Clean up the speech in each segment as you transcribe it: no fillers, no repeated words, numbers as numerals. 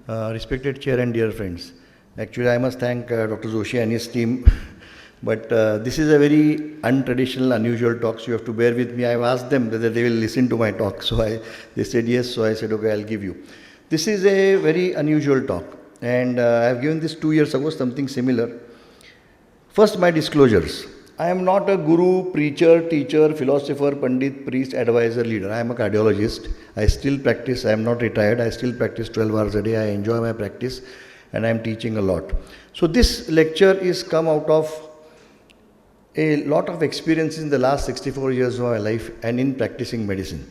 Respected chair and dear friends, actually I must thank Dr. Joshi and his team, but this is a very untraditional, unusual talk, so you have to bear with me. I've asked them whether they will listen to my talk, they said yes, so I said okay, I'll give you. This is a very unusual talk, and I've given this 2 years ago, something similar. First, my disclosures. I am not a guru, preacher, teacher, philosopher, pandit, priest, advisor, leader. I am a cardiologist. I still practice. I am not retired. I still practice 12 hours a day. I enjoy my practice and I am teaching a lot. So this lecture is come out of a lot of experiences in the last 64 years of my life and in practicing medicine.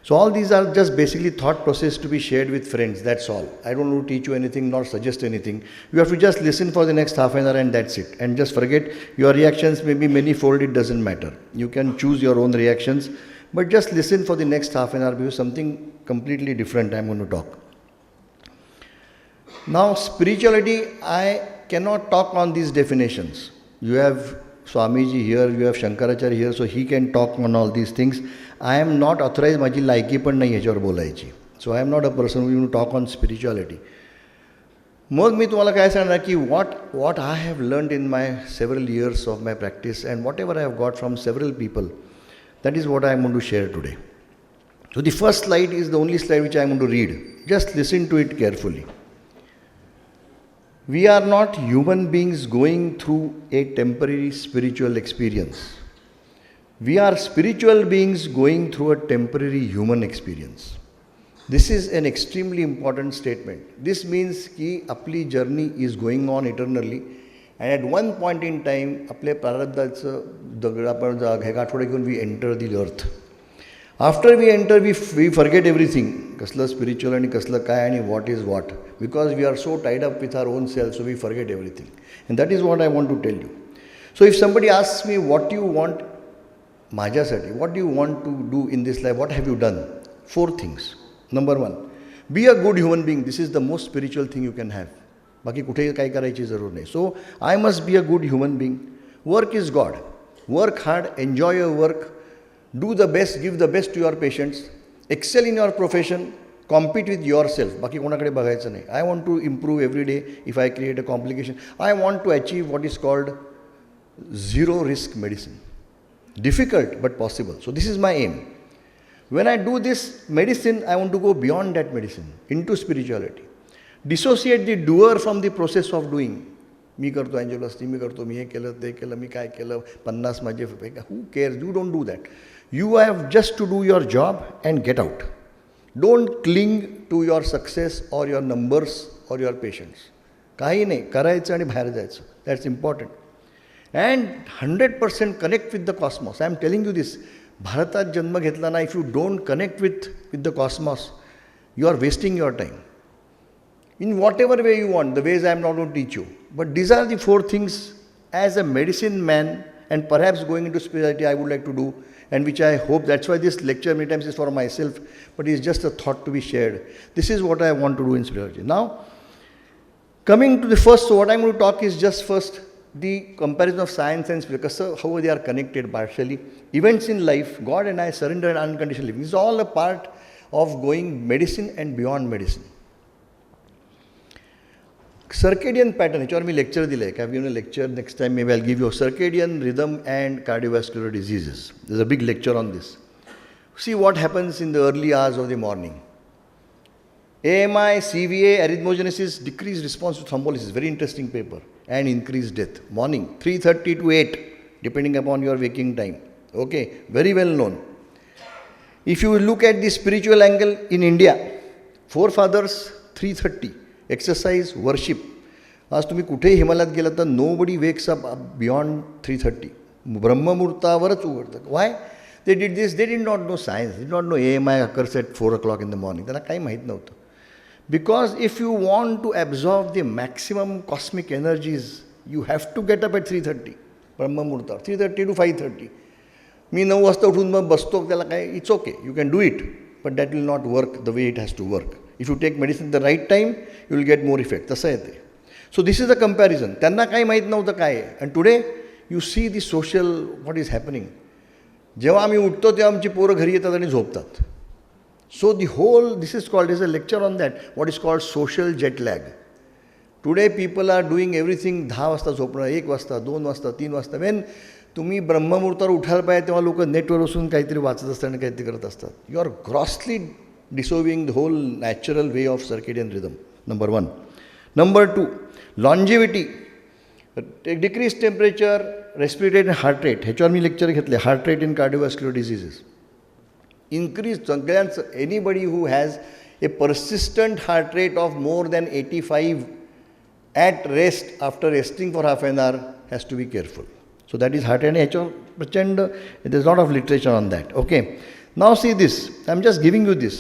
So all these are just basically thought process to be shared with friends, that's all. I don't want to teach you anything nor suggest anything. You have to just listen for the next half an hour and that's it. And just forget, your reactions may be many-fold, it doesn't matter. You can choose your own reactions, but just listen for the next half an hour because something completely different I'm going to talk. Now spirituality, I cannot talk on these definitions. You have Swamiji here, you have Shankaracharya here, so he can talk on all these things. I am not authorized, माझी लायकी पण नाही ह्याच्यावर बोलायची. So I am not a person who will talk on spirituality. मग मी तुम्हाला काय सांगणार की what I have learned in my several years of my practice and whatever I have got from several people, that is what I am going to share today. So the first slide is the only slide which I am going to read. Just listen to it carefully. We are not human beings going through a temporary spiritual experience. We are spiritual beings going through a temporary human experience. This is an extremely important statement. This means that our journey is going on eternally, and at one point in time, we enter the earth. After we enter, we forget everything. Kasla spiritual and kasla kaya and what is what. Because we are so tied up with our own self, so we forget everything. And that is what I want to tell you. So if somebody asks me, what do you want, Majasati, what do you want to do in this life? What have you done? 4 things. Number 1, be a good human being. This is the most spiritual thing you can have. Baki kuthei kai karaychi zarur nahi. So I must be a good human being. Work is God. Work hard, enjoy your work, do the best, give the best to your patients, excel in your profession, compete with yourself. Baki konakade bagayacha nahi. I want to improve every day if I create a complication. I want to achieve what is called zero risk medicine. Difficult but possible. So this is my aim. When I do this medicine, I want to go beyond that medicine, into spirituality. Dissociate the doer from the process of doing. मी करतो angioplasty, मी करतो, मी हे केलं, ते केलं, मी काय केलं, 50 माझे, who cares? You don't do that. You have just to do your job and get out. Don't cling to your success or your numbers or your patients. काही नाही, करायचं आणि बाहेर जायचं. That's important. And 100% connect with the cosmos. I am telling you this. Bharatat janma ghetla na, if you don't connect with the cosmos, you are wasting your time. In whatever way you want, the ways I am not going to teach you. But these are the 4 things as a medicine man and perhaps going into spirituality I would like to do, and which I hope, that's why this lecture many times is for myself, but it's just a thought to be shared. This is what I want to do in spirituality. Now, coming to the first, so what I'm going to talk is just first the comparison of science and spirituality, how they are connected partially. Events in life, God and I, surrender and unconditional living. This is all a part of going medicine and beyond medicine. Circadian pattern, which I lecture दिले. I have given a lecture, next time maybe I'll give you circadian rhythm and cardiovascular diseases. There's a big lecture on this. See what happens in the early hours of the morning. AMI, CVA, arrhythmogenesis, decreased response to thrombolysis, very interesting paper, and increased death. Morning, 3:30 to 8, depending upon your waking time. Okay, very well known. If you look at the spiritual angle in India, forefathers, 3:30, exercise, worship. आज तुम्ही कुठेही हिमालयात गेलात तर nobody wakes up beyond 3:30. ब्रह्ममुहूर्तावरच उघडतात. Why? They did this, they did not know science, they did not know AMI occurs at 4 o'clock in the morning. त्यांना काही माहीत नव्हतं. Because if you want to absorb the maximum cosmic energies, you have to get up at 3:30. ब्रह्ममुहूर्त 3:30 to 5:30. मी 9 वाजता उठून मग बसतो त्याला काय, it's okay, you can do it, but that will not work the way it has to work. If you take medicine at the right time, you will get more effect. तसं आहे ते. So this is the comparison. त्यांना काही माहीत नव्हतं काय आहे. And today you see the social, what is happening. जेव्हा आम्ही उठतो तेव्हा आमची पोरं घरी येतात आणि झोपतात. So the whole, this is called, there's a lecture on that, what is called social jet lag. Today people are doing everything 10 वाजता झोपणं, 1 वाजता, 2 वाजता, 3 वाजता. वेन तुम्ही ब्रह्ममुहूर्तावर उठायला पाहिजे तेव्हा लोक नेटवर बसून काहीतरी वाचत असतात आणि काहीतरी करत असतात. You are grossly disobeying the whole natural way of circadian rhythm. Number 1. Number 2, longevity, decrease temperature, respiratory आणि हार्ट रेट. ह्याच्यावर मी लेक्चर घेतले, heart rate in cardiovascular diseases. increase सगळ्यांचं, anybody who has a persistent heart rate of more than 85 at rest after resting for half an hour has to be careful. So that is heart rate. ह्याच्यावर प्रचंड, there is lot of literature on that. Okay, now see this, I am just giving you this.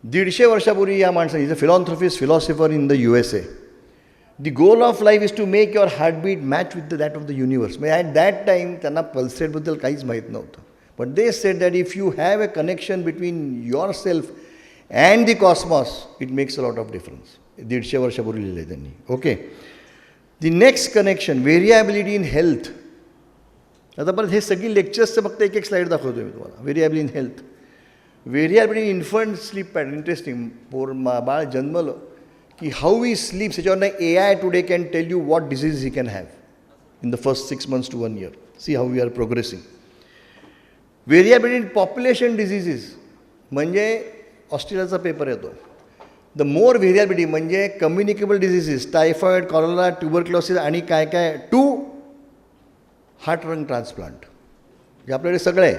150 वर्षापूर्वी या माणसाने, is a philanthropist, philosopher in the USA. The goal of life is to make your heartbeat match with that of the universe. At that time त्यांना pulse rate बद्दल काहीच माहीत नव्हतं. But they said that if you have a connection between yourself and the cosmos, it makes a lot of difference. 150 वर्षापूर्वी लिहिले त्यांनी. Okay, the next connection, variability in health. आता परत हे सगळी लेक्चर्सचं फक्त एक स्लाईड दाखवतो मी तुम्हाला. Variability in health, variability in infant sleep pattern. Interesting, बाळ जन्मलं की हाऊ ही स्लीप्स, ह्याच्यावर AI today can tell you what disease he can have in the first 6 months to 1 year. See how we are progressing. Variability in population diseases, म्हणजे ऑस्ट्रेलियाचा paper येतो. The more variability म्हणजे communicable diseases, typhoid, cholera, tuberculosis आणि काय काय, to heart lung transplant, हे आपल्याकडे सगळं आहे.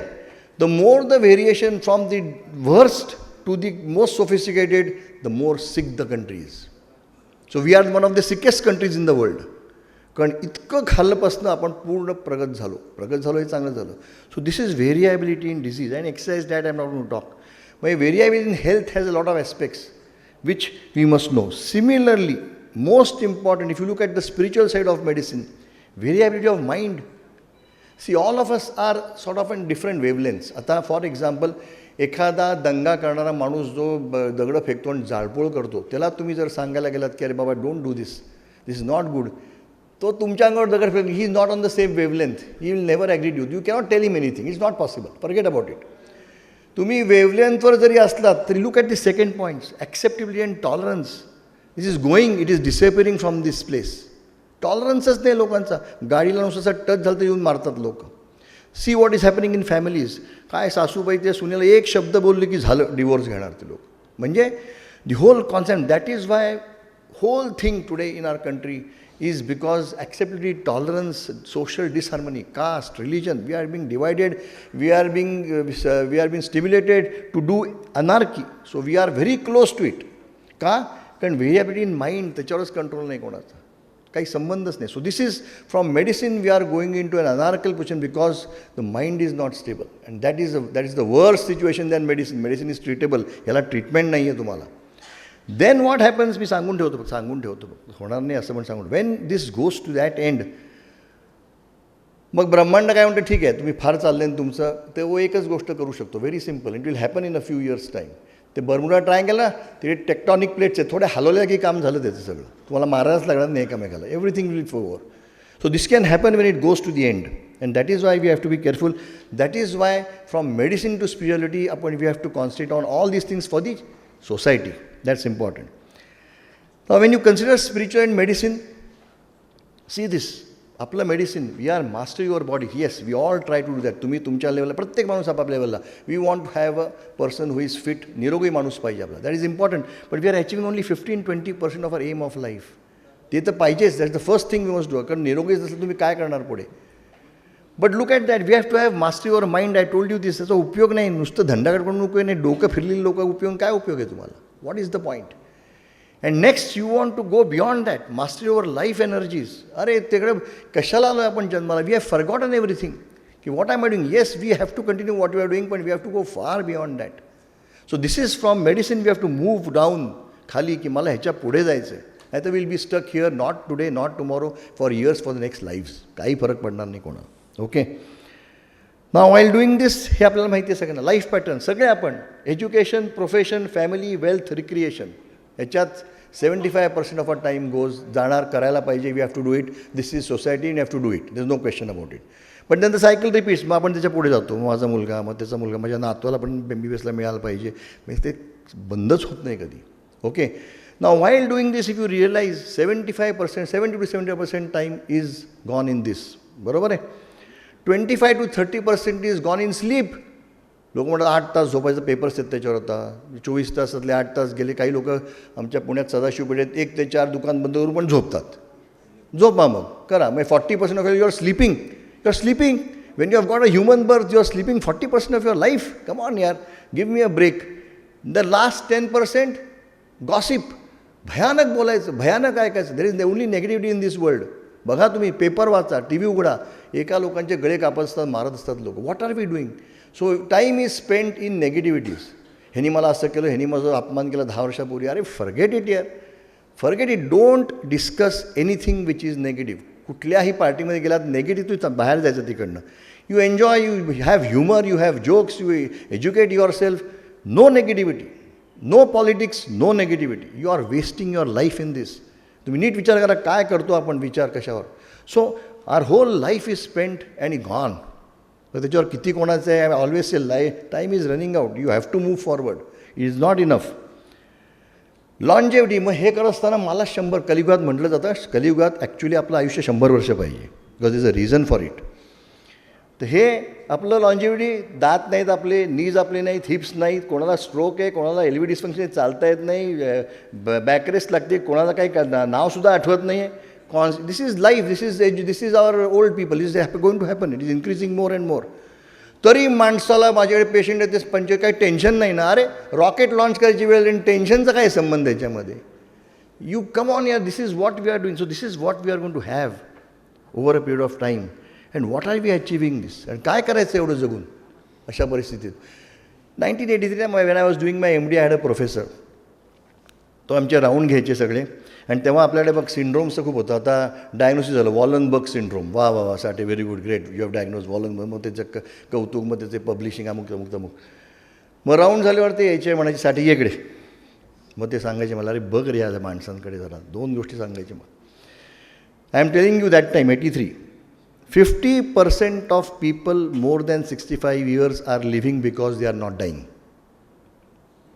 The more the variation from the worst to the most sophisticated, the more sick the countries. So we are one of the sickest countries in the world. कारण इतकं खाल्ल्यापासून आपण पूर्ण प्रगत झालो हे चांगलं झालं. So this is variability in disease and exercise, that I am not going to talk. म्हणजे variability in health has a lot of aspects which we must know. Similarly, most important, if you look at the spiritual side of medicine, variability of mind. See, all of us are sort of in different wavelengths. आता for example, एखादा दंगा करणारा माणूस जो दगडं फेकतो आणि जाळपोळ करतो, त्याला तुम्ही जर सांगायला गेलात की अरे बाबा don't do this, this is not good, तो तुमच्या अंगावर दगड फेक, he is not on the same wavelength, he will never agree you. You cannot tell him anything, it's not possible, forget about it. तुम्ही वेवलेंथवर जरी असलात तरी look at the second points, acceptability and tolerance. This is going, it is disappearing from this place. टॉलरन्सच नाही लोकांचा. गाडीला नुसतं टच झालं तर येऊन मारतात लोक. See what is happening in families. काय सासूबाई ते सुनेला एक शब्द बोलले की झालं, डिवोर्स घेणार ते लोक. म्हणजे the whole concept, that is why whole thing today in our country is because acceptability, tolerance, social disharmony, caste, religion, we are being divided, we are being stimulated to do anarchy. So we are very close to it. का? कारण variability in mind, त्याच्यावरच control नाही कोणाचा, काही संबंधच नाही. So this is from medicine, we are going in to an anarchical position because the mind is not stable, and that is the worst situation than medicine. Medicine is treatable, याला treatment नाही आहे तुम्हाला. Then what happens, मी सांगून ठेवतो, होणार नाही असं पण सांगून. When this goes to that end, मग ब्रह्मांड काय म्हणतं, ठीक आहे तुम्ही फार चालले ना तुमचं, तर वो एकच गोष्ट करू शकतो, very simple, it will happen in a few years time. ते बर्मुडा ट्रायंगल ना, ते टेक्टॉनिक प्लेट्स आहेत, थोड्या हलवल्या की काम झालं त्याचं सगळं, तुम्हाला मारायलाच लागणार नाही एकामेकाला, everything will over. So this can happen when it goes to the end, and that is why we have to be careful. That is why from medicine to spirituality आपण we have to concentrate on all these things for the society. That's important. Now when you consider spiritual and medicine, see this, आपलं medicine, we are master your body. Yes, we all try to do that. तुम्ही तुमच्या लेवलला, प्रत्येक माणूस आपापल्या लेवलला, we want to have a person who is fit, निरोगी माणूस पाहिजे आपला, that is important. But we are achieving only 15-20% of our aim of life. ते तर पाहिजेच, that is the first thing we must do. कारण निरोगी नसलं तुम्ही काय करणार पुढे. But look at that, we have to have master your mind. I told you this. त्याचा उपयोग नाही, नुसतं धंदागड करून उपयोग नाही, डोकं फिरलेली लोक उपयोग, काय उपयोग आहे तुम्हाला, what is the point. And next you want to go beyond that, master your life energies. अरे तिकडे कशाला आलो आपण जन्माला, वी हॅव फॉरगॉटन एव्हरीथिंग की what I doing. Yes, we have to continue what you are doing, पण we have to go far beyond that. So this is from medicine, we have to move down खाली, की मला ह्याच्या पुढे जायचं आहे. नाही तर will be stuck here, not today, not tomorrow, for years, for the next lifes. काही फरक पडणार नाही कोणा. Okay, now while doing this, हे आपल्याला माहिती आहे सगळ्यांना. लाईफ पॅटर्न सगळे आपण, education, profession, family, wealth, recreation, ह्याच्यात 75% ऑफ अ टाईम गोज जाणार, करायला पाहिजे. We have to do it. This is society, we have to do it. There is no question about it. पण नंतर सायकल रिपीट्स, मग आपण त्याच्या पुढे जातो, मग माझा मुलगा, मग त्याचा मुलगा, माझ्या नातवाला पण MBBSला मिळालं पाहिजे, म्हणजे ते बंदच होत नाही कधी. Okay, now while doing this, if you realize 75%, 70 to 75% time is gone in this. बरोबर आहे. 25 to 30% is gone in sleep. लोक म्हणतात 8 तास झोपायचा, पेपर्स आहेत त्याच्यावर होता, 24 तासातले 8 तास गेले. काही लोक आमच्या पुण्यात सदाशिव पेठेत 1 ते 4 दुकान बंद करून पण झोपतात. झोपा मग करा, मग 40% of you are sleeping. You are sleeping when you have got a human birth, you are sleeping 40% of your life. Come on यार, give me a break. The last 10% gossip, भयानक बोलायचं, भयानक ऐकायचं. There is only negativity in this world. बघा तुम्ही, paper वाचा, TV उघडा, एका लोकांचे गळे कापत असतात, मारत असतात लोक. What are we doing? So time is spent in negativities. ह्यानी मला असं केलं, ह्यानी माझं अपमान केला 10 वर्षापूर्वी. अरे फॉरगेट इट यार, forget it. Don't discuss anything which is negative. कुठल्याही पार्टीमध्ये गेलात नेगेटिव्ह, तू बाहेर जायचं तिकडनं. You enjoy, you have humour, you have jokes, you educate your self. No negativity, no politics, no negativity. You are wasting your life in this. तुम्ही नीट विचार करा, काय करतो आपण, विचार कशावर. So our whole life is spent and gone. तर त्याच्यावर किती कोणाचं आहे, I always say time is running out. You have to move forward. It is not enough. Longevity, मग हे करत असताना मला 100, कलियुगात म्हटलं जातं, कलियुगात ॲक्च्युली आपलं आयुष्य 100 वर्ष पाहिजे, because is a reason for it. तर हे आपलं लॉन्जेव्हिटी, दात नाहीत आपले, नीज आपले नाहीत, हिप्स नाहीत, कोणाला स्ट्रोक आहे, कोणाला LV डिस्फंक्शन आहे, चालता येत नाही, बॅकरेस्ट लागते, कोणाला काही नावसुद्धा आठवत नाही आहे. This is life, this is our old people, this is going to happen. It is increasing more and more. तरी माणसाला, माझ्याकडे पेशंट आहे ते काही टेन्शन नाही ना. अरे रॉकेट लॉन्च करायची वेळ आणि टेन्शनचा काय संबंध याच्यामध्ये? यू कम ऑन यार, this is what we are doing. So this is what we are going to have over a period of time. And what are we achieving this? आणि काय करायचं एवढं जगून अशा परिस्थितीत? 1983 when I was doing my MD, I had a professor. तो आमचे round घ्यायचे सगळे. आणि तेव्हा आपल्याकडे बघ सिंड्रोमचं खूप होतं. आता डायग्नोसिस झालं वॉलनबर्ग सिंड्रोम. वा वा वा, साठी very good, great, you have diagnose Wallenberg. मग त्याचं कौतुक, मग त्याचे पब्लिशिंग, अमुक अमुक अमुक. मग राऊंड झाल्यावर ते यायचे, म्हणायचे साठी ये इकडे. मग ते सांगायचे मला, अरे बघ रे या माणसांकडे जरा, 2 गोष्टी सांगायचे. मग I am telling you that time 83, 50% of people more than 65 years are living because they are not dying.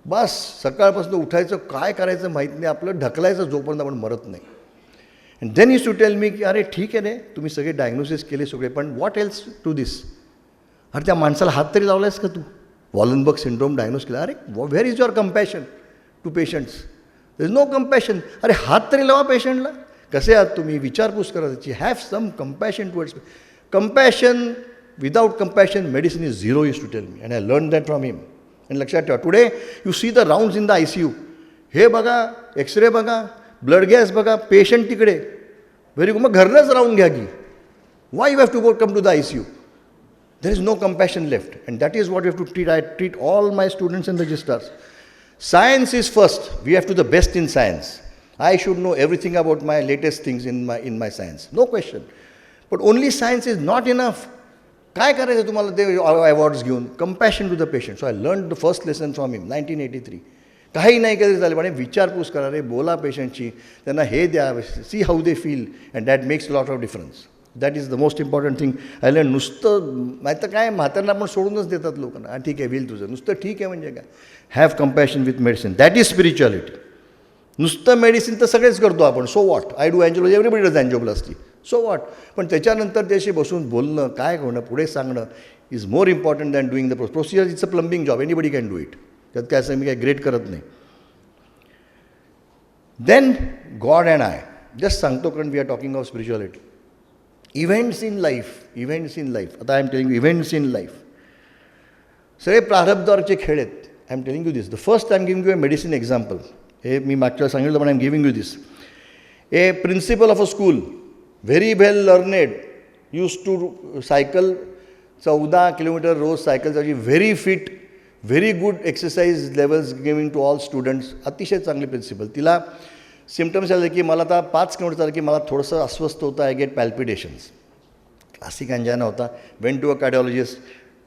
बस सकाळपासून उठायचं, काय करायचं माहीत नाही, आपलं ढकलायचं जोपर्यंत आपण मरत नाही. And then used to tell me की अरे ठीक आहे रे, तुम्ही सगळे डायग्नोसिस केले सगळे, पण व्हॉट एल्स टू दिस? अरे त्या माणसाला हात तरी लावलायस का तू? वॉलनबर्ग सिंड्रोम डायग्नोज केला. अरे where is your compassion to patients? There is no compassion. अरे हात तरी लावा पेशंटला. कसे आहात तुम्ही? विचारपूस करा त्याची. Have some compassion towards. Compassion, without compassion medicine is zero, use to tell me. And I learn that from him. आणि लक्षात ठेवा, today you see the rounds in the ICU. हे बघा, एक्सरे बघा, ब्लड गॅस बघा, patient तिकडे. Very good. मग घरनंच राहून घ्या की. Why you have to go come to the ICU? There is no compassion left. And that is what you have to treat. I treat all my students and registrars. Science is first. We have to the best in science. I should know everything about my latest things in my science. No question. But only science is not enough. काय करायचं तुम्हाला ते awards घेऊन? Compassion to the patient. So I learn the first lesson from him 1983. काही नाही कधी झालं पण विचारपूस करा रे, बोला पेशंटची, त्यांना हे द्या, see how they feel, and that makes lot of difference. That is the most important thing. I learn. नुसतं माहीत तर काय, म्हाताऱ्यांना आपण सोडूनच देतात लोकांना. ठीक आहे, होईल तुझं. नुसतं ठीक आहे म्हणजे काय? Have compassion with medicine. That is spirituality. नुसतं मेडिसिन तर सगळेच करतो आपण. So what? I do angioplasty, everybody does angioplasty. So what? पण त्याच्यानंतर त्याशी बसून बोलणं, काय होणं, पुढे सांगणं is more important than doing the procedure. It's a plumbing job. Anybody can do it. त्यात काय असं मी काय ग्रेट करत नाही. Then God and I. Just सांगतो कारण we are talking of spirituality. Events in life. आता I am telling you, events in life सगळे प्रारब्धावरचे खेळ आहेत. I am telling you this. The first I am giving you a medicine example. हे मी मागच्या सांगितलं, पण I am giving you this. A principal of a school, very well learned, use to cycle 14 kilometre रोज cycle चालवायची, very fit, very good exercise levels giving to all students. अतिशय चांगली principal. तिला सिम्टम्स आले की मला आता 5 किलोमीटर चाललं की मला थोडंसं अस्वस्थ होतं. I get palpitations. Classic angina होता. Went to a cardiologist.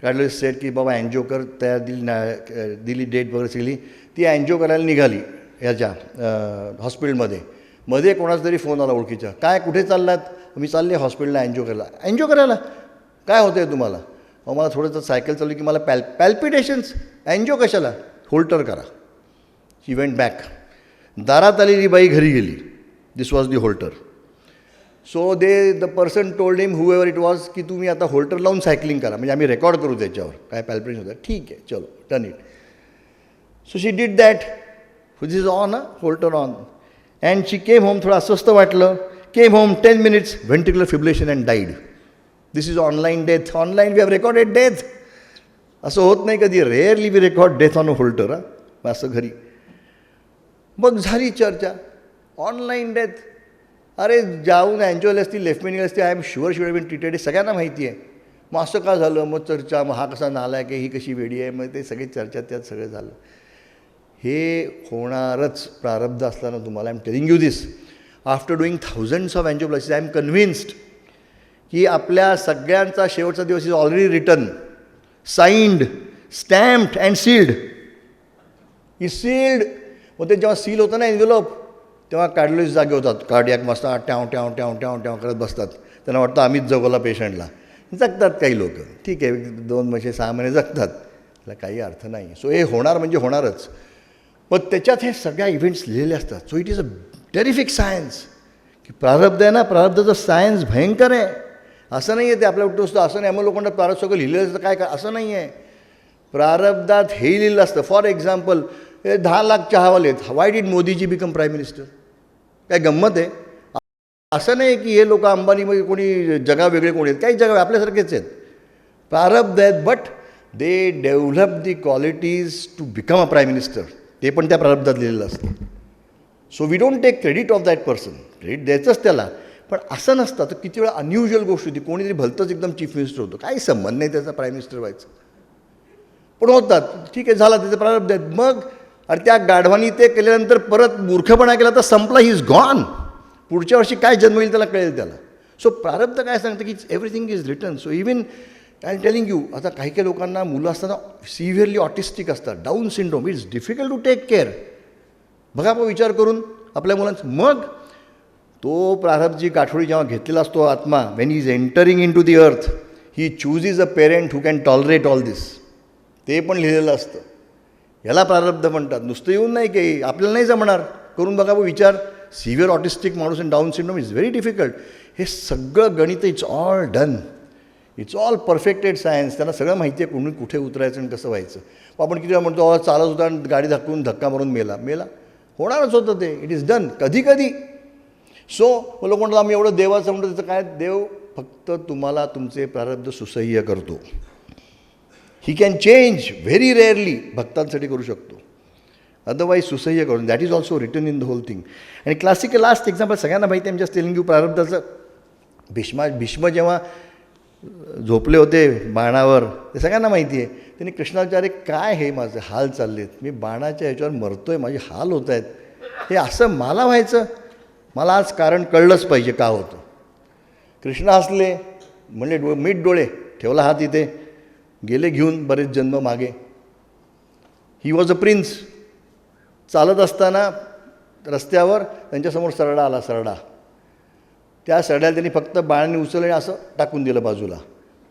Cardiologist said की बाबा अँजिओ कर. तयार दिली डेट वगैरे सगळी. ती अँजिओ करायला निघाली ह्याच्या हॉस्पिटलमध्ये. मध्ये कोणाचा तरी फोन आला ओळखीचा. काय, कुठे चाललात? मी चालले हॉस्पिटलला अँजिओ करायला. अँजिओ करायला? काय होतं आहे तुम्हाला? मग मला थोडंसं सायकल चालली की मला पॅल्पिटेशन्स. एन्जिओ कशाला? होल्टर करा. He went back. दारात आलेली बाई घरी गेली. This was the Holter. So the person told him however it was की तुम्ही आता होल्टर लावून सायकलिंग करा, म्हणजे आम्ही रेकॉर्ड करू त्याच्यावर काय पॅल्पिटेशन होतं. ठीक आहे, चलो done it. So she did that. Which is on holter on. And she came home. थोडं अस्वस्थ वाटलं. Came home 10 minutes ventricular fibrillation and died. This is online death. Online we have recorded death. असं होत नाही कधी. Rarely we record death on a holter. असं घरी. मग झाली चर्चा. Online death. अरे जाऊन एन्जॉयला असती, लेफ्ट मेनिंग असते, I am sure sure been treated. हे सगळ्यांना माहिती आहे. मग असं का झालं? मग चर्चा. मग हा कसा नालाय की ही कशी वेडी आहे. मग ते सगळी चर्चा त्यात सगळं झालं. हे होणारच प्रारब्ध असताना. तुम्हाला I am telling you this after doing thousands of angioplasty. I am convinced की आपल्या सगळ्यांचा शेवटचा दिवस is already written, signed, stamped and sealed. He sealed. मग ते जेव्हा सील होतं ना एन्व्हलप, तेव्हा कार्डिओलॉजिस्ट जागे होतात. कार्डियाक मस्त ट्याव ट्याव ट्याव ट्याव ट्याव करत बसतात. त्यांना वाटतं आम्हीच जगवला पेशंटला. जगतात काही लोक. ठीक आहे, 2 महिने 6 महिने जगतात. त्याला काही अर्थ नाही. सो हे होणार म्हणजे होणारच. पण त्याच्यात हे सगळ्या इव्हेंट्स लिहिलेले असतात. So it is a terrific science की प्रारब्ध आहे ना, प्रारब्धाचं सायन्स भयंकर आहे. असं नाही आहे ते आपल्या उठतो असतं. असं नाही मग लोकांना प्रारब्ध सगळं लिहिलेलं असतं काय असं नाही आहे. प्रारब्धात हे लिहिलं असतं. फॉर एक्झाम्पल 10 लाख चहावाले आहेत. Why did Modiji become prime minister? काय गंमत आहे? असं नाही की हे लोक अंबानीमध्ये कोणी जगावेगळे कोणी आहेत. काही जगा आपल्यासारखेच आहेत. प्रारब्ध आहेत, but they develop the qualities to become a prime minister. ते पण त्या प्रारब्धात लिहिलेलं असतं. So we don't take credit of that person. Credit द्यायचंच त्याला. पण असं नसतं. तर किती वेळा अनयुज्युअल गोष्ट होती. कोणीतरी भलतंच एकदम चीफ मिनिस्टर होतं. काही संबंध नाही त्याचा प्राईम मिनिस्टर व्हायचं. पण होतात. ठीक आहे, झाला त्याचं प्रारब्ध आहेत. मग अरे त्या गाढवानी ते केल्यानंतर परत मूर्खपणा केला तर संपला. He is gone. पुढच्या वर्षी काय जन्म येईल त्याला कळेल त्याला. सो प्रारब्ध काय सांगतं की everything is return. So even I am telling you, आता काही काही लोकांना मुलं असताना सिव्हिअरली ऑटिस्टिक असतात. Down syndrome. It's difficult to take care. बघा आपण विचार करून आपल्या मुलांचं. मग तो प्रारब्धची गाठोडी जेव्हा घेतलेला असतो आत्मा, when he is entering into the earth, he choose a parent who can tolerate all this. ते पण लिहिलेलं असतं. याला प्रारब्ध म्हणतात. नुसतं येऊन नाही की आपल्याला नाही जमणार. करून बघा विचार. सिव्हिअर ऑटिस्टिक माणूस आणि down syndrome is very difficult. हे सगळं गणित it's all done. It's all perfected science. त्यांना सगळं माहिती आहे कोणी कुठे उतरायचं आणि कसं व्हायचं. आपण किती वेळा म्हणतो चालत होता आणि गाडी धक्का मारून मेला. होणारच होतं ते. It is done. कधी कधी. सो लोक म्हणतात आम्ही एवढं देवाचं म्हणतो. त्याचं काय? देव फक्त तुम्हाला तुमचे प्रारब्ध सुसह्य करतो. He can change very rarely. भक्तांसाठी करू शकतो. अदरवाईज सुसह्य करून. That is also written in the whole thing. आणि क्लासिकल लास्ट एक्झाम्पल सगळ्यांना माहिती आहे. आम जस्ट टेलिंग यू प्रारब्धाचं. भीष्म जेव्हा झोपले होते बाणावर, ते सगळ्यांना माहिती आहे. त्यांनी कृष्णाचार्य काय हे माझे हाल चाललेत, मी बाणाच्या ह्याच्यावर मरतोय, माझे हाल होत आहेत, हे असं मला व्हायचं, मला आज कारण कळलंच पाहिजे का होतं. कृष्ण हसले, म्हणले मीठ डोळे, ठेवला हात इथे, गेले घेऊन बरेच जन्म मागे. He was a prince. चालत असताना रस्त्यावर त्यांच्यासमोर सरडा आला. सरडा, त्या सरड्याला त्यांनी फक्त बाणाने उचलले असं टाकून दिलं बाजूला.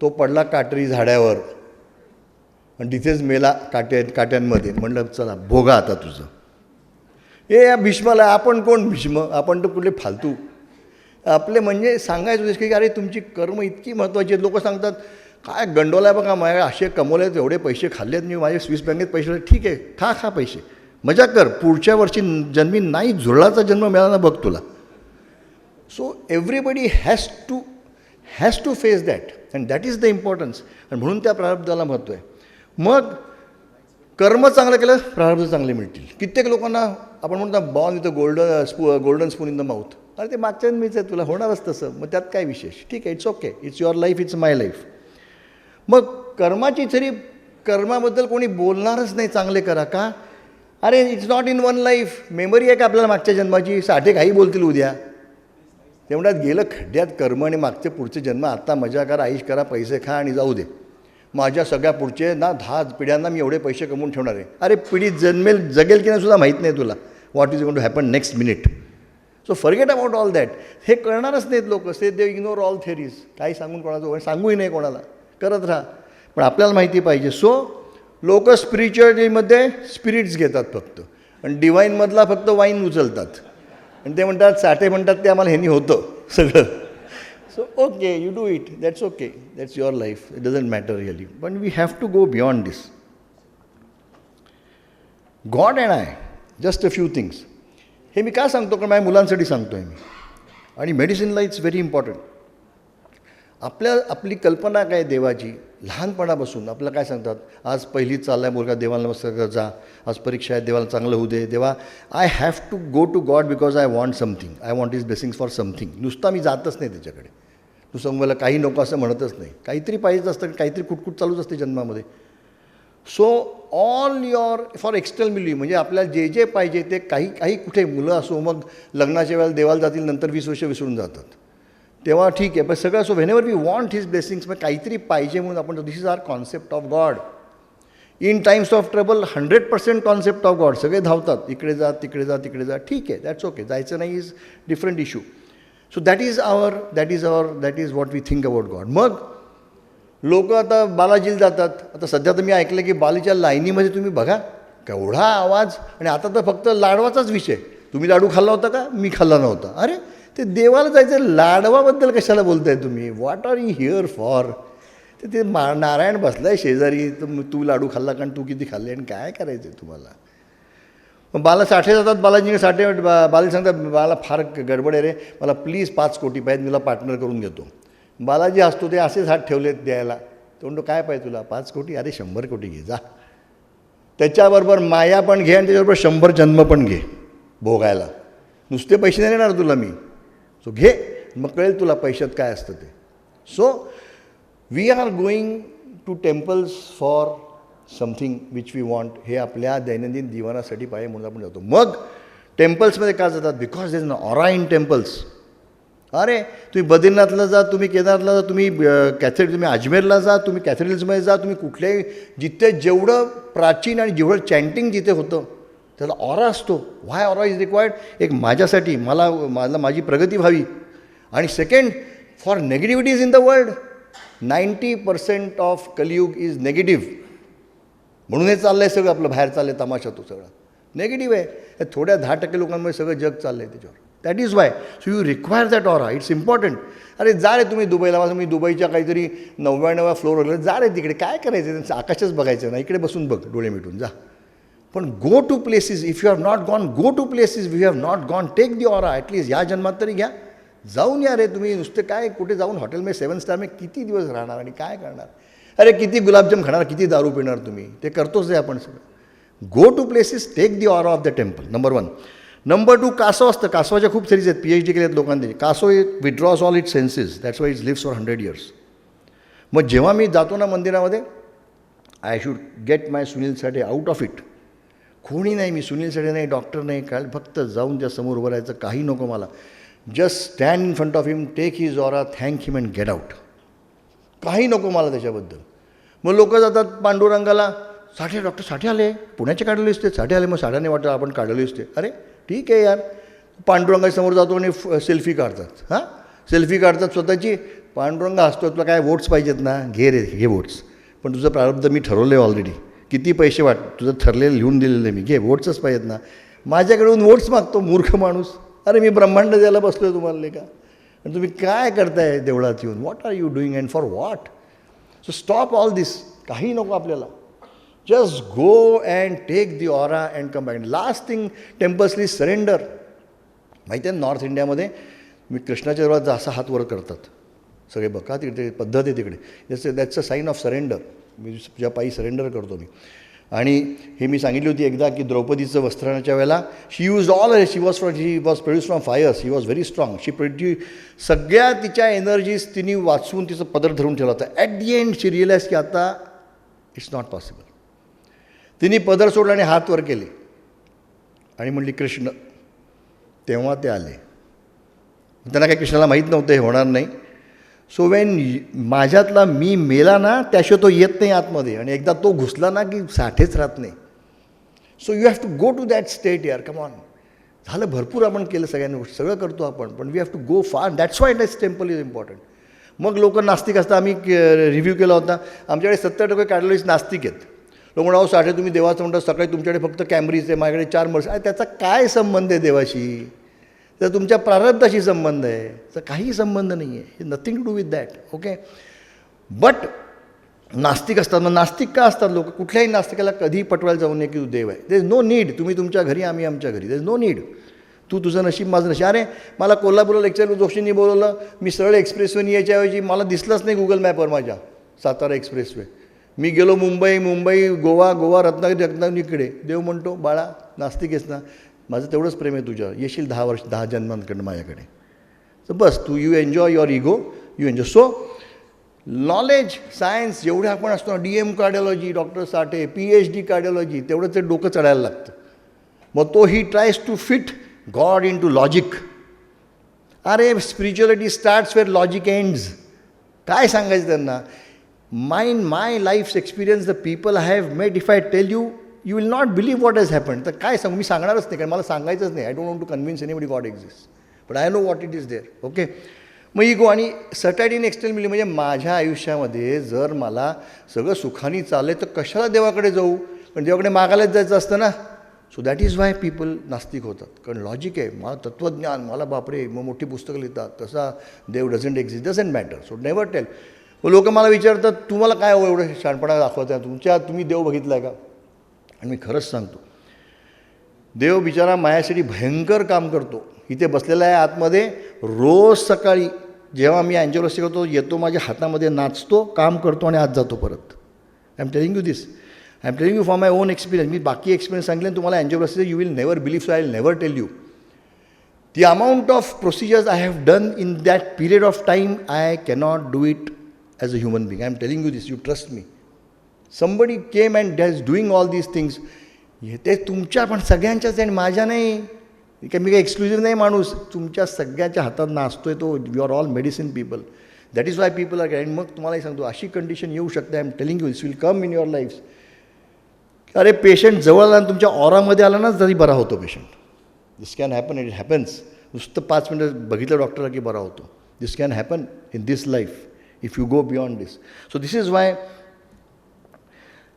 तो पडला काटेरी झाड्यावर आणि तिथेच मेला काट्यांमध्ये. म्हणलं चला भोगा आता तुझं. या भीष्माला आपण कोण भीष्म, आपण तर कुठले फालतू. आपले म्हणजे सांगायचं उद्देश की अरे तुमची कर्म इतकी महत्त्वाची आहेत. लोक सांगतात काय गंडोला आहे बघा, माझ्या असे कमवलेत, एवढे पैसे खाल्लेत मी, माझे स्विस बँकेत पैसे. ठीक आहे, खा पैसे, मजा कर, पुढच्या वर्षी जन्मी नाही झुरळाचा जन्म मिळाला ना बघ तुला. So everybody has to face that and that is the importance. आणि म्हणून त्या प्रारब्धाला महत्त्व आहे. मग कर्म चांगलं केलं, प्रारब्ध चांगले मिळतील. कित्येक लोकांना आपण म्हणतो born with golden spoon in the mouth. अरे ते मागच्या जन्मीच आहे, तुला होणारच तसं, मग त्यात काय विशेष. ठीक आहे, it's okay, it's your life, it's my life. मग कर्माची तरी कर्माबद्दल कोणी बोलणारच नाही चांगले करा का. अरे it's not in one life. Memory आहे का आपल्याला मागच्या जन्माची. 60 काही बोलतील उद्या. तेवढ्यात गेलं खड्ड्यात कर्म आणि मागचे पुढचे जन्म. आता मजा करा, आईश करा, पैसे खा आणि जाऊ दे. माझ्या सगळ्या पुढचे ना 10 पिढ्यांना मी एवढे पैसे कमवून ठेवणार आहे. अरे पिढी जगेल की नाही सुद्धा माहीत नाही तुला. What is going to happen next minute. So forget about all that. हे कळणारच नाहीत लोक. They ignore all theories. काही सांगून कोणाचं सांगूही नाही कोणाला. करत राहा. पण आपल्याला माहिती पाहिजे. सो लोक स्पिरिच्युअलिटीमध्ये स्पिरिट्स घेतात फक्त आणि डिवाईनमधला फक्त वाईन उचलतात आणि ते म्हणतात साठे म्हणतात ते आम्हाला ह्यांनी होतं सगळं. So okay, you do it, that's okay, that's your life, it doesn't matter really. पण we have to go beyond this. God and I, just a few things. हे मी का सांगतो, कारण माझ्या मुलांसाठी सांगतो आहे मी. आणि मेडिसिनला इट्स व्हेरी इम्पॉर्टंट. आपली कल्पना काय देवाची, लहानपणापासून आपल्याला काय सांगतात, आज पहिलीच चालला आहे मुलगा, देवाला नमस्कार कर जा, आज परीक्षा आहे, देवाला चांगलं होऊ दे, देवा I have to go to God because I want something, I want his blessings for something. नुसता मी जातच नाही त्याच्याकडे, नुसतं मला काही नको असं म्हणतच नाही, काहीतरी पाहिजेच असतं, काहीतरी कुटकुट चालूच असते जन्मामध्ये. So all your for external milieu, म्हणजे आपल्याला जे जे पाहिजे ते काही कुठे मुलं असो, मग लग्नाच्या वेळेला देवाला जातील, नंतर 20 वर्ष विसरून जातात, तेव्हा ठीक आहे. पण सगळं असो, whenever we want his blessings, मग काहीतरी पाहिजे म्हणून आपण, this is our concept of God. In times of trouble 100% concept of God. सगळे धावतात, इकडे जा तिकडे जा तिकडे जा, ठीक आहे, दॅट्स ओके, जायचं नाही is different issue. So that is what we think about God. मग लोक आता बालाजीला जातात. आता सध्या तर मी ऐकलं की बालीच्या लाईनीमध्ये तुम्ही बघा केवढा आवाज, आणि आता तर फक्त लाडवाचाच विषय. तुम्ही लाडू खाल्ला होता का? मी खाल्ला नव्हता. अरे ते देवाला जायचं, लाडवाबद्दल कशाला बोलताय तुम्ही? What are you here for? ते नारायण बसलाय शेजारी, तर तू लाडू खाल्ला कारण तू किती खाल्ले आणि काय करायचं आहे तुम्हाला? मग बाला साठे जातात, बालाजीने साठे बाला सांगतात, मला फार गडबड आहे रे, मला प्लीज 5 कोटी पाहिजे, मी तुला पार्टनर करून घेतो. बालाजी असतो ते असेच हात ठेवलेत द्यायला. तो म्हणतो काय पाहिजे तुला? 5 कोटी? अरे 100 कोटी घे जा. त्याच्याबरोबर माया पण घे आणि त्याच्याबरोबर 100 जन्म पण घे भोगायला. नुसते पैसे नाही देणार तुला मी. सो घे, मग कळेल तुला पैशात काय असतं ते. So we are going to temples for something which we want. हे आपल्या दैनंदिन जीवनासाठी पाहिजे म्हणून आपण जातो. मग टेम्पल्समध्ये का जातात? बिकॉज देर इज न ऑरा इन टेम्पल्स. अरे तुम्ही बद्रीनाथला जा, तुम्ही केदारला जा, तुम्ही तुम्ही अजमेरला जा, तुम्ही कॅथेड्रल्समध्ये जा, तुम्ही कुठल्याही, जिथे जेवढं प्राचीन आणि जेवढं चॅन्टिंग जिथे होतं त्याला ऑरा असतो. Why aura is required? एक माझ्यासाठी, माझी प्रगती व्हावी. आणि second, for negativities in the world. 90% of Kaliyuga is negative. म्हणून हे चाललं आहे सगळं आपलं, बाहेर चाललं आहे तमाशा, तो सगळा नेगेटिव्ह आहे. थोड्या 10% लोकांमुळे सगळं जग चाललं आहे त्याच्यावर. That is Y. So you require that aura, it's important. अरे जा रे तुम्ही दुबईला, माझं मी दुबईच्या काहीतरी 99व्या फ्लोअरवर, जा रे तिकडे, काय करायचं त्यांचं, आकाशच बघायचं ना, इकडे बसून बघ डोळे मिटून जा. पण go to places. If you have not gone, go to places. We have not gone, take the aura. At least या जन्मात तरी घ्या, जाऊन या रे तुम्ही. नुसते काय कुठे जाऊन हॉटेलमध्ये 7 स्टारमध्ये किती दिवस राहणार आणि काय करणार? अरे किती गुलाबजाम खाणार, किती दारू पिणार तुम्ही? ते करतोच आहे आपण सगळं. Go to places, take the aura of the temple. Number 1. Number 2, कासव असतं. कासवाच्या खूप थेरीज आहेत, PhD केले आहेत लोकांनी. कासव withdraws all it senses, that's why it lives for 100 years. मग जेव्हा मी जातो ना मंदिरामध्ये, I should get my Sunil Sathe out of it. कोणी नाही, मी सुनील साठे नाही, डॉक्टर नाही, काय, फक्त जाऊन त्या समोर उभं राहायचं, काही नको मला. Just stand in front of him, take his aura, thank him and get out. काही नको मला त्याच्याबद्दल. मग लोक जातात पांडुरंगाला, साठे, डॉक्टर साठे आले, पुण्याचे काढलेले असते, साठे आले. मग साठ्याने वाटतं आपण काढलेले असते. अरे ठीक आहे यार. पांडुरंगाच्या समोर जातो आणि सेल्फी काढतात. हां, सेल्फी काढतात स्वतःची. पांडुरंग हसतो, तुला काय वोट्स पाहिजेत ना, घे रे, घे वोट्स. पण तुझं प्रारब्ध मी ठरवलं आहे ऑलरेडी, किती पैसे वाट, तुझं ठरलेलं लिहून दिलेलं आहे मी, घे, वोट्सच पाहिजेत ना. माझ्याकडून वोट्स मागतो मूर्ख माणूस. अरे मी ब्रह्मांड द्यायला बसलो आहे तुम्हाला, नाही का? आणि तुम्ही काय करताय देवळात येऊन? What are you doing and for what? So stop all this. काही नको आपल्याला. Just go and take the aura and come back. Last thing, टेम्पल्सली सरेंडर. माहिती आहे नॉर्थ इंडियामध्ये मी कृष्णाच्या देवळात असा हात वर करतात सगळे, बघा तिकडे पद्धत आहे तिकडे. That's a sign of surrender. मी तुझ्या पायी सरेंडर करतो मी. आणि हे मी सांगितली होती एकदा की द्रौपदीचं वस्त्राच्या वेळेला she use all, she was produce from fire, she was very strong. सगळ्या तिच्या एनर्जीज तिने वाचवून तिचं पदर धरून ठेवला होता. At the end she realise की आता इट्स नॉट पॉसिबल. तिने पदर सोडला आणि हात वर केले आणि म्हणली कृष्ण. तेव्हा ते आले. त्यांना काही कृष्णाला माहीत नव्हतं हे होणार नाही. सो वेन माझ्यातला मी मेला ना, त्याशिवाय तो येत नाही आतमध्ये. आणि एकदा तो घुसला ना की साठेच राहत नाही. So you have to go to that state यार. Come on. झालं, भरपूर आपण केलं, सगळ्यांनी सगळं करतो आपण, पण वी हॅव टू गो फार. That's why that's temple is important. मग लोक नास्तिक असतात. आम्ही रिव्ह्यू केला होता, आमच्याकडे 70% कार्डिओलॉजिस्ट नास्तिक आहेत. लोक म्हणा साठे तुम्ही देवाचं म्हणता, सकाळी तुमच्याकडे फक्त कॅमरीज आहे, माझ्याकडे 4 मर्स आहे. त्याचा काय संबंध आहे देवाशी? तर तुमच्या प्रारब्धाशी संबंध आहे, तर काही संबंध नाही आहे. Nothing to do with that. Okay. But नास्तिक असतात. मग नास्तिक का असतात लोक? कुठल्याही नास्तिकाला कधीही पटवायला जाऊ नये की तू देव आहे. There is no need. तुम्ही तुमच्या घरी, आम्ही आमच्या घरी. There is no need. तू तुझं नशीब, माझं नशीब. अरे मला कोल्हापूरला लेक्चर जोशींनी बोलवलं, मी सरळ एक्सप्रेसवेने यायच्याऐवजी मला दिसलंच नाही गुगल मॅपवर माझ्या सातारा एक्सप्रेसवे. मी गेलो मुंबई गोवा रत्नागिरी इकडे. देव म्हणतो बाळा नास्तिक आहेस ना, माझं तेवढंच प्रेम आहे तुझ्यावर, येशील 10 जन्मांकडनं माझ्याकडे. तर बस तू you enjoy your ego, you enjoy. So knowledge, science जेवढे आपण असतो ना, DM cardiology, doctor Sathe, PhD cardiology, तेवढं ते डोकं चढायला लागतं. मग तो he tries to fit God into logic. अरे spirituality starts where logic ends. काय सांगायचं त्यांना? My life's experience, the people I have met, if I tell you, you will not believe what has happened. तर काय सांगू? मी सांगणारच नाही, कारण मला सांगायचंच नाही. I don't want to convince anybody God exist, but I know what it is there. Okay. मग ego आणि सटॅटी इन एक्सटेल मिली, म्हणजे माझ्या आयुष्यामध्ये जर मला सगळं सुखाने चाललं तर कशाला देवाकडे जाऊ? पण देवाकडे मागायलाच जायचं असतं ना. So that is why people नास्तिक होतात. कारण लॉजिक आहे, मला तत्त्वज्ञान, मला बापरे मग मोठी पुस्तकं लिहितात, कसा देव doesn't exist, doesn't matter. So never tell. मग लोक मला विचारतात तुम्हाला काय एवढं शहाणपणा दाखवत आहे, तुम्ही देव बघितला आहे का? आणि मी खरंच सांगतो, देव बिचारा माझ्यासाठी भयंकर काम करतो. इथे बसलेला आहे आतमध्ये. रोज सकाळी जेव्हा मी अँजिओप्लास्टी करतो, येतो, माझ्या हातामध्ये नाचतो, काम करतो आणि आत जातो परत. I am telling you this. I am telling you for my own experience. मी बाकी एक्सपिरियन्स सांगितले तुम्हाला अँजिओप्लास्टीचे, you will never believe. So I will never tell you the amount of procedures I have done in that period of time. I cannot do it as a human being. I am telling you this, you trust me. Somebody came and is doing all these things. ते तुमच्या पण सगळ्यांच्याच आणि माझ्या नाही. मी काही exclusive नाही माणूस. तुमच्या सगळ्यांच्या हातात नाचतोय तो. You are all medicine people. That is why people are. आणि मग तुम्हालाही सांगतो अशी कंडिशन येऊ शकते. I am telling you, this will come in your life. अरे पेशंट जवळ आला आणि तुमच्या ऑरामध्ये आला ना तरी बरा होतो patient. This can happen, it happens. नुसतं 5 मिनटं बघितलं डॉक्टरला की बरा होतो. This can happen in this life if you go beyond this. So this is why.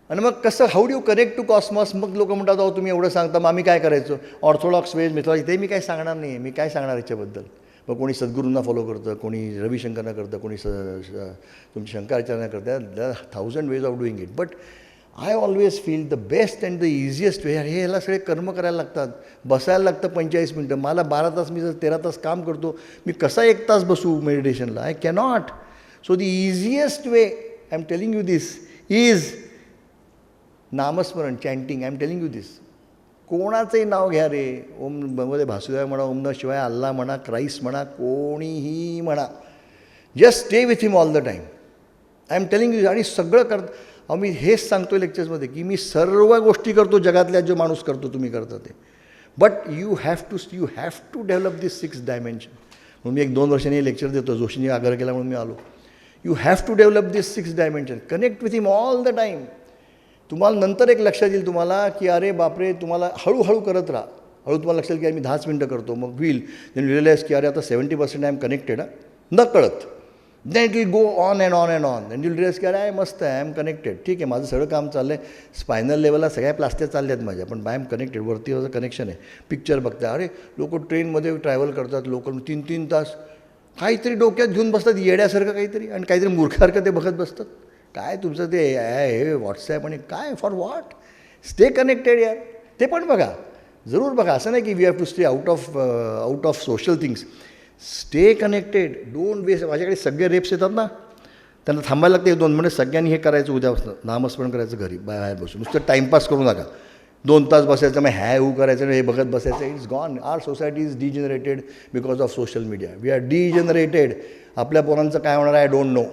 आणि मग कसं, how do you connect to cosmos? मग लोक म्हणतात अहो तुम्ही एवढं सांगता, मग आम्ही काय करायचं? ऑर्थोडॉक्स वेज मेथॉलॉजी, ते मी काय सांगणार नाही. मी काय सांगणार याच्याबद्दल? मग कोणी सद्गुरूंना फॉलो करतं, कोणी रविशंकरना करतं, कोणी तुमची शंकराचार्यांना करतं. There are 1000 ways of doing it. But I always feel the best and the easiest way. हे ह्याला सगळे कर्म करायला लागतात, बसायला लागतं 45 मिनटं. मला 12 तास, मी जर 13 तास काम करतो, मी कसा 1 तास बसू मेडिटेशनला? I cannot. So the easiest way, I am telling you this, is नामस्मरण, chanting. I am telling you this. कोणाचंही नाव घ्या रे. ओम मध्ये भासुदेव म्हणा, ओम न शिवाय, अल्ला म्हणा, क्राईस्ट म्हणा, कोणीही म्हणा. Just stay with him all the time. I am telling you. आणि सगळं मी हेच सांगतो लेक्चर्समध्ये की मी सर्व गोष्टी करतो जगातल्या, जो माणूस करतो तुम्ही करता ते. But you have to develop this 6 dimension. म्हणून मी 1-2 वर्षांनी लेक्चर देतो. जोशींनी आग्रह केला म्हणून मी आलो. You have to develop this 6 dimension. Connect with him all the time. तुम्हाला नंतर एक लक्षात येईल तुम्हाला की अरे बापरे, तुम्हाला हळूहळू करत राहा. हळू तुम्हाला लक्षात येईल की मी 10 मिनटं करतो, मग होईल. देन रिअलाइज की अरे आता 70% आय एम कनेक्टेड. न कळत. Then it will go on and on and on. And you realise की अरे मस्त आहे, आय एम कनेक्टेड. ठीक आहे, माझं सगळं काम चाललं आहे. स्पायनल लेवलला सगळ्या प्लास्टर चालल्या आहेत माझ्या, पण आय एम कनेक्टेड. वरती माझं कनेक्शन आहे. पिक्चर बघता. अरे लोक ट्रेनमध्ये ट्रॅव्हल करतात, लोक 3-3 तास काहीतरी डोक्यात घेऊन बसतात येड्यासारखं काहीतरी, आणि काहीतरी मूर्खासारखं ते बघत बसतात. काय तुमचं ते हे व्हॉट्सॲप आणि काय, फॉर व्हॉट? स्टे कनेक्टेड यार. ते पण बघा, जरूर बघा. असं नाही की we have to stay out of social things. Stay connected. Don't waste. माझ्याकडे सगळे रेप्स येतात ना, त्यांना थांबायला लागते 2 मिनिट. सगळ्यांनी हे करायचं, उद्यापासून नामस्मरण करायचं घरी बाहेर बसून. नुसतं टाईमपास करू नका. 2 तास बसायचं, मग हॅ करायचं, हे बघत बसायचं. It's gone. Our society is degenerated because of social media. We are degenerated. आपल्या पोरांचं काय होणार I don't know.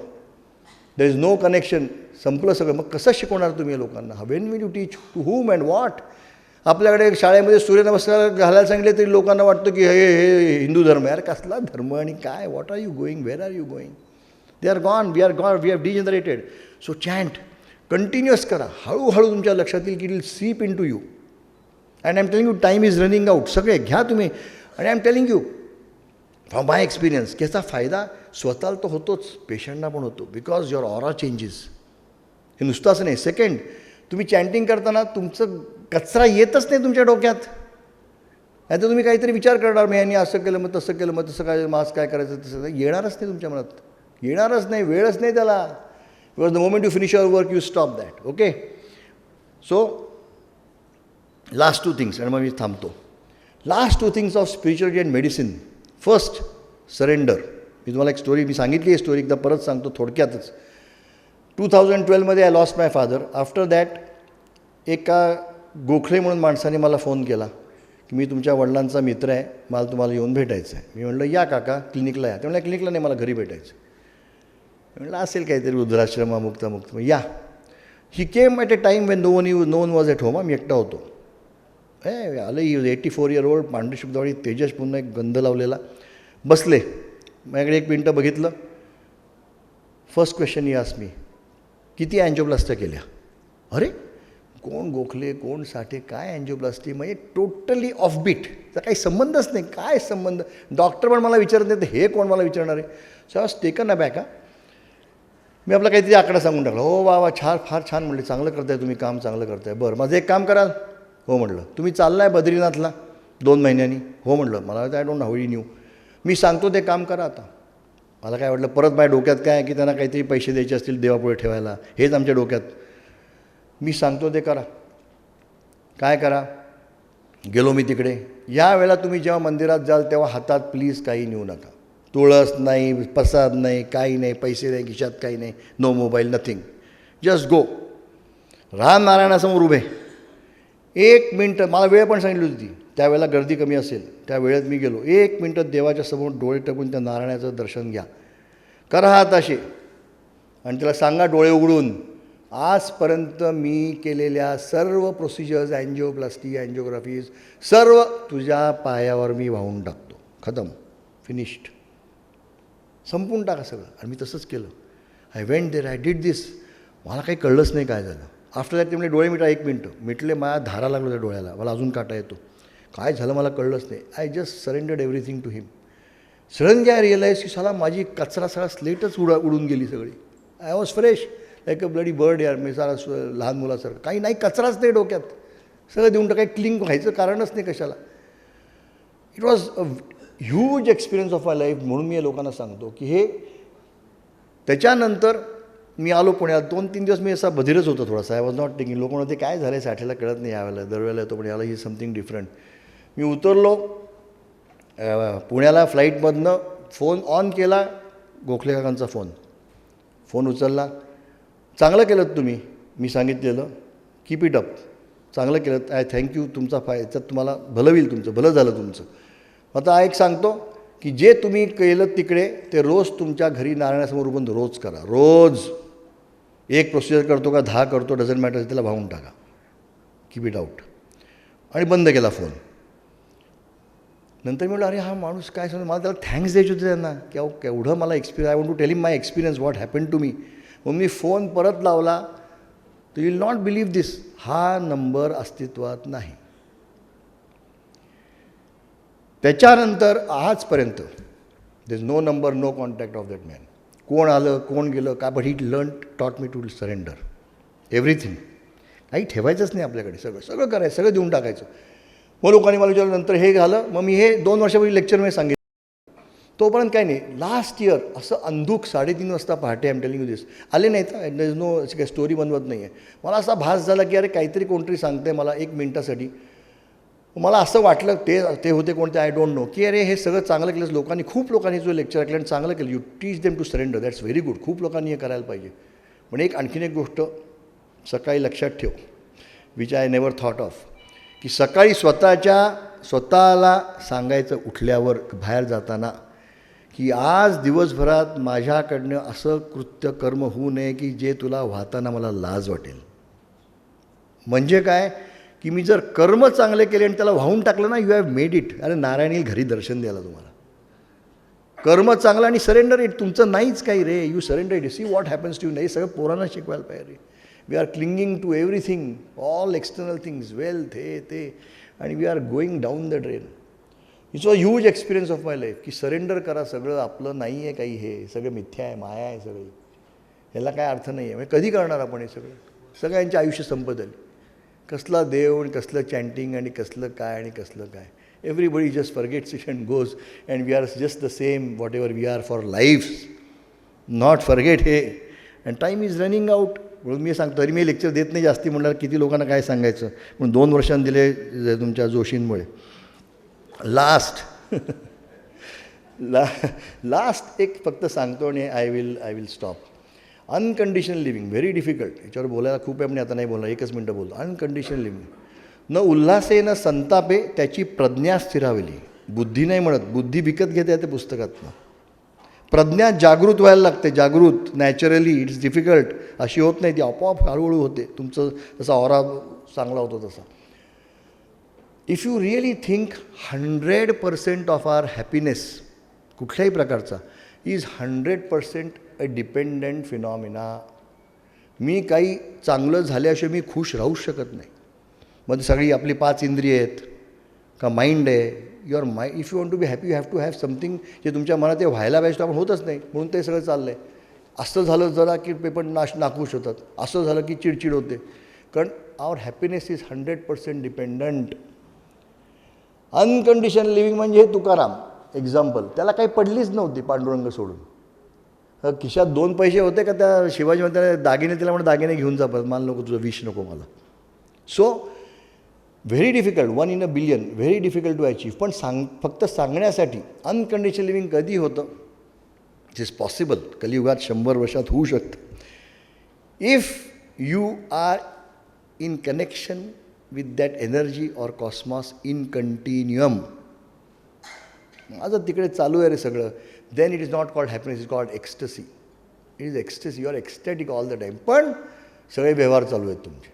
There is no connection. संपलं सगळं. मग कसं शिकवणार तुम्ही लोकांना? When will you teach? To whom and what? आपल्याकडे शाळेमध्ये सूर्यनमस्कार घालायला सांगितले तरी लोकांना वाटतं की हे हिंदू धर्म. यार कसला धर्म आणि काय? What are you going? Where are you going? They are gone. We have degenerated. So chant continuous करा. हळूहळू तुमच्या लक्षात येईल की it will seep into you. And I am telling you, time is running out. सगळे घ्या तुम्ही. आणि I am telling you, from my experience, की याचा फायदा स्वतःला तर होतोच, पेशंटना पण होतो, बिकॉज युअर ऑरा चेंजेस. हे नुसतं असं नाही. सेकंड, तुम्ही चॅन्टिंग करताना तुमचं कचरा येतच नाही तुमच्या डोक्यात. नाही तर तुम्ही काहीतरी विचार करणार, मी यांनी असं केलं, मग तसं केलं, मग तसं काय, मास्क काय करायचं, तसं येणारच नाही तुमच्या मनात, येणारच नाही, वेळच नाही त्याला. Because the moment you finish your work you stop that. Okay, so last 2 things आणि मग मी थांबतो. Last 2 things of spirituality and medicine. First, surrender. मी तुम्हाला एक स्टोरी, मी सांगितली आहे स्टोरी, एकदा परत सांगतो थोडक्यातच. 2012मध्ये I lost my father. After that एका गोखले म्हणून माणसाने मला फोन केला की मी तुमच्या वडिलांचा मित्र आहे, मला तुम्हाला येऊन भेटायचं आहे. मी म्हटलं या काका, क्लिनिकला या. ते म्हणलं क्लिनिकला नाही, मला घरी भेटायचं. मी म्हटलं असेल काहीतरी वृद्धाश्रम, मुक्त या. He came at a time when no one was at home. मी एकटा होतो. आलं, ही 84 year old, पांढरी शुभ्रवाडी, तेजस, पुन्हा एक गंध लावलेला. बसले, माझ्याकडे 1 मिनटं बघितलं. First question he asked me, किती अँजिओप्लास्ट्या केल्या? अरे कोण गोखले, कोण साठे, काय अँजिओप्लास्टी, म्हणजे टोटली ऑफबीट. त्याचा काही संबंधच नाही. काय संबंध? डॉक्टर पण मला विचारत नाही, तर हे कोण मला विचारणार आहे? So I was taken aback. मी आपला काहीतरी आकडा सांगून टाकला. हो वा, फार छान म्हणले, चांगलं करताय तुम्ही, काम चांगलं करताय. बरं, माझं एक काम कराल? हो म्हटलं. तुम्ही चाललाय बद्रीनाथला 2 महिन्यांनी? हो म्हटलं. मला I don't know how you knew. मी सांगतो ते काम करा आता. मला काय वाटलं, परत माझ्या डोक्यात काय की त्यांना काहीतरी पैसे द्यायचे असतील देवापुढे ठेवायला, हेच आमच्या डोक्यात. मी सांगतो ते करा. काय करा? गेलो मी तिकडे. या वेळेला तुम्ही जेव्हा मंदिरात जाल तेव्हा हातात प्लीज काही नेऊ नका. तुळस नाही, प्रसाद नाही, काही नाही, पैसे नाही, खिशात काही नाही, no mobile, nothing. Just go. रामनारायणासमोर उभे 1 मिनटं. मला वेळ पण सांगितली होती, त्यावेळेला गर्दी कमी असेल. त्या वेळेत मी गेलो. 1 मिनटं देवाच्या समोर डोळे टाकून त्या नारायणाचं दर्शन घ्या. करा हात असे आणि त्याला सांगा डोळे उघडून, आजपर्यंत मी केलेल्या सर्व प्रोसिजर्स, अँजिओप्लास्टी, अँजिओग्राफीज, सर्व तुझ्या पायावर मी वाहून टाकतो. खतम, फिनिश्ड. संपून टाका सगळं. आणि मी तसंच केलं. I went there, I did this. मला काही कळलंच नाही काय झालं. आफ्टर दॅट ते म्हणजे डोळे मिटा. 1 मिनटं मिटले, माझ्या धारा लागलो त्या डोळ्याला, मला अजून काटा येतो. काय झालं मला कळलंच नाही. I just surrendered everything to him. Suddenly I realise की साला माझी कचरा सगळा स्लेटच उडून गेली सगळी. I was fresh like a bloody bird. यार मी सारा लहान मुलासारखं, काही नाही, कचराच नाही डोक्यात, सगळं देऊन टाकाय. क्लिंग व्हायचं कारणच नाही कशाला. It was a huge experience of my life. म्हणून मी या लोकांना सांगतो की हे. त्याच्यानंतर मी आलो पुण्यात. 2-3 दिवस मी असा बधीरच होतो थोडासा. I was not taking. लोक म्हणते काय झालं, साठेला कळत नाही यावेळेला, दरवेळेला येतो पण याला ही समथिंग डिफरंट. मी उतरलो पुण्याला फ्लाईटमधनं. फोन ऑन केला, गोखले काकांचा फोन उचलला. चांगलं केलं तुम्ही, मी सांगितलेलं, कीप इट अप, चांगलं केलं, आय थँक्यू, तुमचा याच्यात तुम्हाला भलं होईल, तुमचं भलं झालं तुमचं. आता एक सांगतो की जे तुम्ही केलं तिकडे ते रोज तुमच्या घरी नारायणासमोर उभं रोज करा. रोज 1 प्रोसिजर करतो का 10 करतो, डझंट मॅटर, त्याला वाहून टाका. Keep it out. आणि बंद केला फोन. नंतर मी म्हटलं अरे हा माणूस काय सांगतो, मला त्याला थँक्स द्यायचे होते त्यांना की अहो केवढं मला experience, I want to tell him my experience what happen to me. मग मी फोन परत लावला. तर you will not believe this, हा नंबर अस्तित्वात नाही. त्याच्यानंतर आजपर्यंत there is no number, no contact of that man. कोण आलं कोण गेलं का, but he taught me to surrender everything. काही ठेवायचंच नाही आपल्याकडे, सगळं करायचं, सगळं देऊन टाकायचं. मग लोकांनी मला विचारलं, नंतर हे झालं. मग मी हे 2 वर्षापूर्वी लेक्चरमध्ये सांगितलं. तोपर्यंत काही नाही. लास्ट इयर असं अंधूक 3:30 वाजता पहाटे, आय एम टेलिंग यू दिस, आले नाहीत, देर इज नो, अशी काही स्टोरी बनवत नाही आहे. मला असा भास झाला की अरे काहीतरी कोणतरी सांगतं आहे मला 1 मिनटासाठी. मला असं वाटलं, ते होते कोणते आय डोंट नो, की अरे हे सगळं चांगलं केलं लोकांनी, खूप लोकांनी जो लेक्चर ऐकलं आणि चांगलं केलं. You teach them to surrender, that's very good. खूप लोकांनी हे करायला पाहिजे. पण आणखीन एक गोष्ट सकाळी लक्षात ठेव, which I never thought of, की सकाळी स्वतःला सांगायचं उठल्यावर बाहेर जाताना की आज दिवसभरात माझ्याकडनं असं कृत्य कर्म होऊ नये की जे तुला वाहताना मला लाज वाटेल. म्हणजे काय की मी जर कर्म चांगले केले आणि त्याला वाहून टाकलं ना, यू हॅव मेड इट. अरे नारायण येईल घरी दर्शन द्यायला तुम्हाला. कर्म चांगलं आणि सरेंडर इट, तुमचं नाहीच काही रे, you surrender it. See what happens to you. नाही, सगळं पोरांना शिकवायला पाहिजे रे. We are clinging to everything, all external things, wealth, हे ते, आणि we are going down the drain. It's a huge experience of my life की सरेंडर करा, सगळं आपलं नाही आहे काही, हे सगळं मिथ्या आहे, माया आहे सगळी, ह्याला काय अर्थ नाही आहे. म्हणजे कधी करणार आपण हे सगळं? सगळ्यांचे आयुष्य संपत आले. कसला देव आणि कसलं चॅन्टिंग आणि कसलं काय आणि कसलं काय. Everybody just forgets it and goes and we are just the same whatever we are for life. Not forget हे. And time is running out. म्हणून मी सांगतो, तरी मी लेक्चर देत नाही जास्ती, म्हणणार किती लोकांना काय सांगायचं. म्हणून 2 वर्षांनी दिले तुमच्या जोशींमुळे. लास्ट एक फक्त सांगतो आणि I will stop. Unconditional living very difficult. याच्यावर बोलायला खूप आहे, पण आता नाही बोलणार, 1 मिनटं बोलतो. Unconditional living. न उल्हासे न संतापे त्याची प्रज्ञा स्थिरावली. बुद्धी नाही म्हणत, बुद्धी विकत घेते आहे ते पुस्तकातनं. प्रज्ञा जागृत व्हायला लागते, जागृत नॅचरली. It's difficult. अशी होत नाही, ती आपोआप हळूहळू होते. तुमचं जसा ऑरा चांगला होतो तसा. If you really think 100% of our happiness कुठल्याही प्रकारचा इज 100% अ डिपेंडंट फिनॉमिना. मी काही चांगलं झाल्याशिवाय मी खुश राहूच शकत नाही. मग सगळी आपली 5 इंद्रिय आहेत का माइंड आहे. Your if you want to be happy you have to have something जे तुमच्या मनात ते व्हायला पाहिजे, आपण होतच नाही, म्हणून ते सगळं चाललं आहे. असं झालं जरा की पेपर नाखुश होतात, असं झालं की चिडचिड होते. कारण our happiness is 100% dependent. Unconditional living म्हणजे हे तुकाराम एक्झाम्पल. त्याला काही पडलीच नव्हती पांडुरंग सोडून. खिशात 2 पैसे होते का त्या शिवाजी महाराज दागिने तिला म्हणून दागिने घेऊन जा, मला नको, तुझं विष नको मला. So very difficult, 1 in a billion, very difficult to achieve. पण फक्त सांगण्यासाठी अनकंडिशनल लिव्हिंग कधी होतं, इट इज पॉसिबल. कलियुगात 100 वर्षात होऊ शकतं. If you are in connection with that energy or cosmos in continuum. माझं तिकडे चालू आहे रे सगळं. then it is not called happiness, it is called ecstasy. It is ecstasy. You are ecstatic all the time. पण सगळे व्यवहार चालू आहेत तुमचे.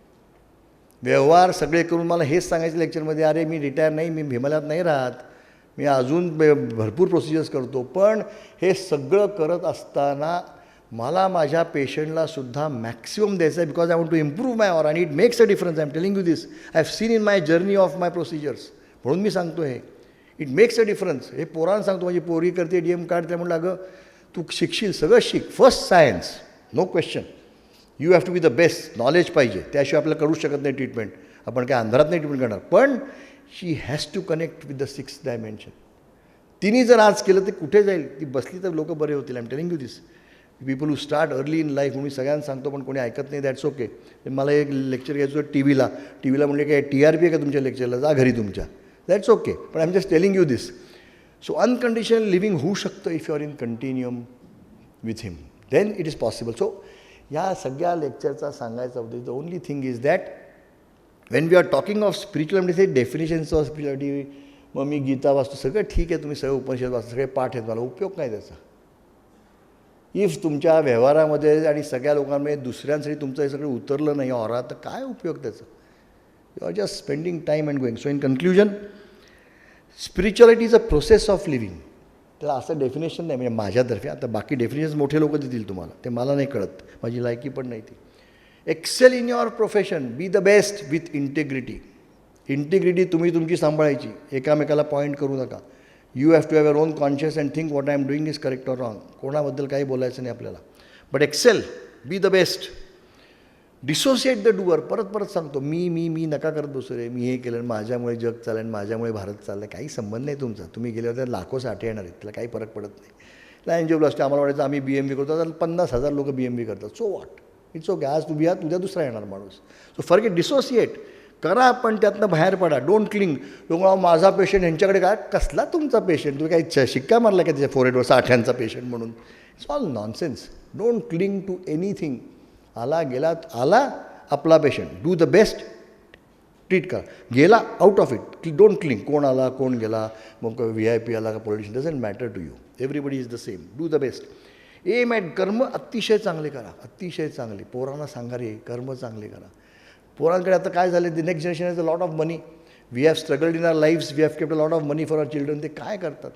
व्यवहार सगळे करून मला हेच सांगायचं लेक्चरमध्ये, अरे मी रिटायर नाही, मी हिमालयात नाही राहत, मी अजून भरपूर प्रोसिजर्स करतो. पण हे सगळं करत असताना मला माझ्या पेशंटला सुद्धा मॅक्सिमम द्यायचं आहे, because I want to improve my aura, आणि it makes a difference. I am telling you this. I have seen in my journey of my procedures. म्हणून मी सांगतो हे. It makes a difference. हे पोरांना सांगतो, माझी पोरी करते DM काढते, म्हणलं अगं तू शिकशील, सगळं शिक. First science, no question. You have to be the best. Knowledge पाहिजे, त्याशिवाय आपल्याला करूच शकत नाही ट्रीटमेंट. आपण काय अंधारात नाही ट्रीटमेंट करणार. पण she has to connect with the 6th dimension. तिने जर आज केलं तर कुठे जाईल. ती बसली तर लोक बरे होतील. I am telling you this. People who start early in life. म्हणून मी सगळ्यांना सांगतो, पण कोणी ऐकत नाही. That's okay. मला एक लेक्चर घ्यायचं होतं टीव्हीला म्हणले काय TRP आहे का तुमच्या लेक्चरला, जा घरी तुमच्या. That's okay. पण I am just telling you this. So unconditional living होऊ शकतं if you are in continuum with him. Then it is possible. So या सगळ्या लेक्चरचा सांगायचा उद्देश, the only thing is that when we are talking of spirituality, definitions of spirituality, मग मी गीता वाचतो, सगळं ठीक आहे, तुम्ही सगळे उपनिषद वाचता, सगळे पाठ आहेत, मला उपयोग काय त्याचा. इफ तुमच्या व्यवहारामध्ये आणि सगळ्या लोकांमध्ये दुसऱ्यांसाठी तुमचं हे सगळं उतरलं नाही ऑरा, तर काय उपयोग त्याचा. You are just spending time and going. So in conclusion, spirituality is a process of living. त्याला असं डेफिनेशन नाही म्हणजे माझ्यातर्फे. आता बाकी डेफिनेशन्स मोठे लोक देतील तुम्हाला, ते मला नाही कळत, माझी लायकी पण नाही ती. Excel in your profession, be the best with integrity. Integrity तुम्ही तुमची सांभाळायची, एकामेकाला पॉईंट करू नका. You have to have your own conscious and think what I am doing is correct or wrong. कोणाबद्दल काही बोलायचं नाही आपल्याला. But excel, be the best. Dissociate the doer. परत परत सांगतो, मी नका करत बसू रे. मी हे केलं, माझ्यामुळे जग चालेल, माझ्यामुळे भारत चाललं. काही संबंध नाही तुमचा. तुम्ही गेल्यावर तर लाखो साठे येणार आहेत, त्याला काही फरक पडत नाही. लाईन जॉबला असते, आम्हाला वाटायचं आम्ही BMV करतो, तर 50,000 लोक BMV करतात. So what, it's okay. आज तुम्ही आहात, उद्या दुसरा येणार माणूस. सो फॉरगेट, डिसोसिएट करा, पण त्यातनं बाहेर पडा. Don't cling. लोक माझा पेशंट ह्यांच्याकडे, काय कसला तुमचा पेशंट, तुम्ही काही शिक्का मारला का त्याच्या फोरहेडवर 60 पेशंट म्हणून. It's all nonsense. Don't cling to anything. आला गेला, आला आपला patient, do the best, treat करा. गेला, out of it, don't cling. कोण आला कोण गेला, मग VIP आला का politician, doesn't matter to you. Everybody is the same. Do the best. Aim at कर्म अतिशय चांगले करा, अतिशय चांगले. पोरांना सांगा रे, कर्म चांगले करा. पोरांकडे आता काय झालं, the next generation has a lot of money. We have struggled in our lifes, we have kept a lot of money for our children. ते काय करतात.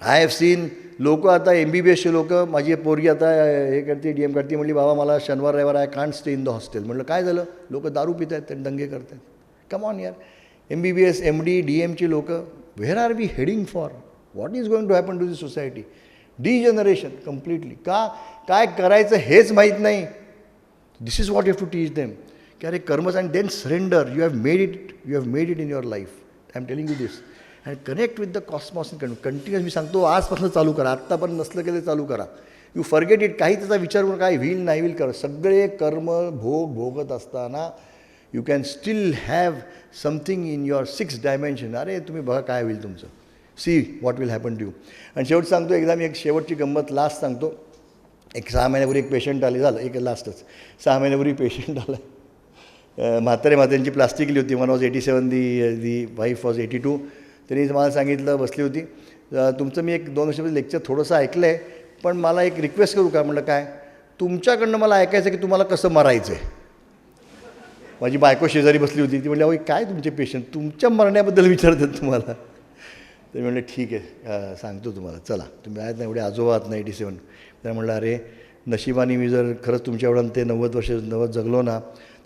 आय हॅव सीन लोक आता MBBSचे लोक, माझी पोरगी आता हे करते, DM करते, म्हणली बाबा मला शनिवार रविवार I can't stay in the hostel. म्हटलं काय झालं, लोक दारू पित आहेत आणि दंगे करत आहेत. कम ऑन यार. MBBS MD DMची लोक, Where are we heading for? What is going to happen to this society? Degeneration completely. का काय करायचं हेच माहीत नाही. This is what you have to teach them. की अरे कर्मच and then surrender. You have made it in your life. I am telling you this. And connect with the cosmos and continuous. मी सांगतो आजपासून चालू करा. आत्तापर्यंत नसलं की ते चालू करा. You forget it. काही त्याचा विचार करून काय होईल नाही होईल करा. सगळे कर्म भोगत असताना you can still have something in your 6 dimension. अरे तुम्ही बघा काय होईल तुमचं. See what will happen to you. आणि शेवट सांगतो एकदा मी एक शेवटची गंमत लास्ट सांगतो. एक 6 महिन्यापूर्वी एक पेशंट आले. झालं एक लास्टच 6 महिन्यापूर्वी पेशंट आला. म्हाताऱ्यांची प्लास्टिक केली होती. 1 was 87, दी वाईफ वॉज 82. त्यांनी मला सांगितलं बसली होती तुमचं मी एक 2 वर्षापूर्वी लेक्चर थोडंसं ऐकलं आहे पण मला एक रिक्वेस्ट करू का. म्हटलं काय. तुमच्याकडनं मला ऐकायचं की तुम्हाला कसं मरायचं आहे. माझी बायको शेजारी बसली होती. ती म्हटली अहो काय तुमचे पेशंट तुमच्या मरण्याबद्दल विचारतात तुम्हाला. ते म्हटलं ठीक आहे सांगतो तुम्हाला चला तुम्ही आहेत ना एवढे आजोबा आहात ना 87. तर म्हटलं अरे नशिबाने मी जर खरंच तुमच्या एवढं ते 90 जगलो ना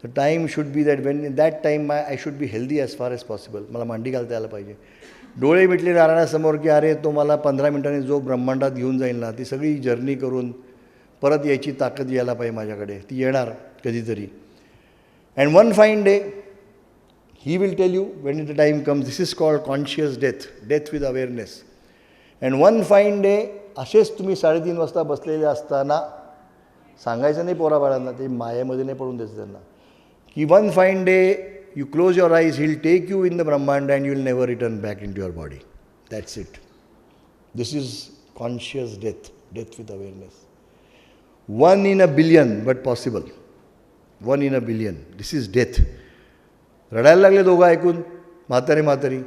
तर time should be that Wien in that time I should be healthy as far as possible. मला मांडी घालता यायला पाहिजे. डोळे मिटले नारायणासमोर की अरे तो मला 15 मिनिटांनी जो ब्रह्मांडात घेऊन जाईल ना ती सगळी जर्नी करून परत यायची ताकद यायला पाहिजे माझ्याकडे. ती येणार कधीतरी. And one fine day he will tell you when the time comes. This is called conscious death. Death with awareness. And one fine day असेच तुम्ही 3:30 वाजता बसलेले असताना सांगायचं नाही पोराबाळांना. ते मायेमध्ये नाही पडून द्यायचं त्यांना की one fine day you close your eyes, he'll take you in the Brahmanda and you'll never return back into your body. That's it. This is conscious death, death with awareness. 1 in a billion, but possible. 1 in a billion. This is death. रडायला लागले दोघं ऐकून म्हातारी.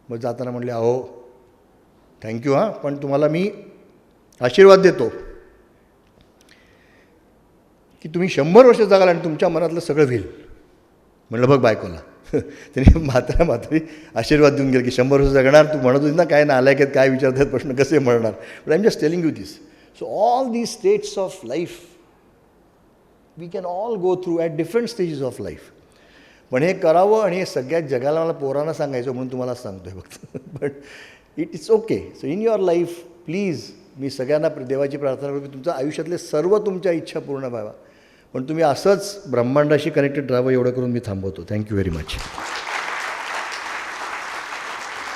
मग जाताना म्हणले अहो thank you हां पण तुम्हाला मी आशीर्वाद देतो की तुम्ही 100 वर्ष जगाल आणि तुमच्या मनातलं सगळं होईल. म्हटलं बघ बायकोला. त्याने म्हातारी आशीर्वाद देऊन गेलं की 100 वर्ष जगणार. तू म्हणत होती ना काय नालायक आहेत काय विचारतात प्रश्न कसे म्हणणार. But I am just telling you this. So all these states of life we can all go through at different stages of life. पण हे करावं आणि हे सगळ्यात जगाला मला पोरांना सांगायचं म्हणून तुम्हाला सांगतो आहे फक्त. But it it's okay. So in your life please मी सगळ्यांना देवाची प्रार्थना करतो की तुमच्या आयुष्यातले सर्व तुमच्या इच्छा पूर्ण व्हावा. पण तुम्ही असंच ब्रह्मांडाशी कनेक्टेड राहावं एवढं करून मी थांबवतो. Thank you very much.